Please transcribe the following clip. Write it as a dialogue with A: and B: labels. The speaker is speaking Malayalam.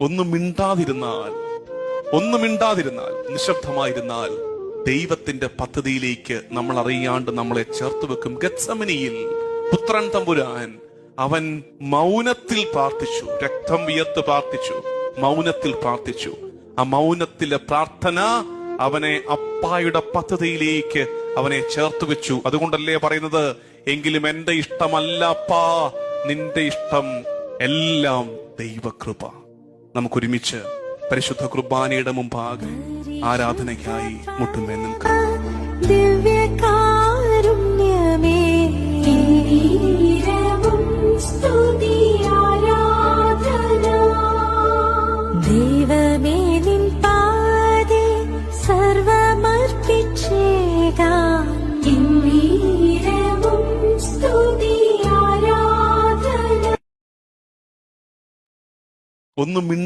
A: ഒന്നും മിണ്ടാതിരുന്നാൽ നിശബ്ദമായിരുന്നാൽ ദൈവത്തിന്റെ പദ്ധതിയിലേക്ക് നമ്മൾ അറിയാണ്ട് നമ്മളെ ചേർത്ത് വെക്കും. ഗത്സമനിയിൽ പുത്രൻ തമ്പുരാൻ അവൻ മൗനത്തിൽ പ്രാർത്ഥിച്ചു, രക്തം വിയർത്ത് പ്രാർത്ഥിച്ചു, മൗനത്തിൽ പ്രാർത്ഥിച്ചു. ആ മൗനത്തിലെ പ്രാർത്ഥന അവനെ അപ്പായുടെ പദ്ധതിയിലേക്ക് അവനെ ചേർത്ത് വെച്ചു. അതുകൊണ്ടല്ലേ പറയുന്നത്, എങ്കിലും എന്റെ ഇഷ്ടമല്ല അപ്പാ, നിന്റെ ഇഷ്ടം എല്ലാം ദൈവകൃപ. നമുക്കൊരുമിച്ച് പരിശുദ്ധ കുർബാനയുടെ മുമ്പാകെ ആരാധനയ്ക്കായി മുട്ടുമേൽ നിൽക്കാം.
B: ദൈവമേ നിൻ പാദേ സർവമർപ്പിച്ചേകാം.
A: ഒന്നും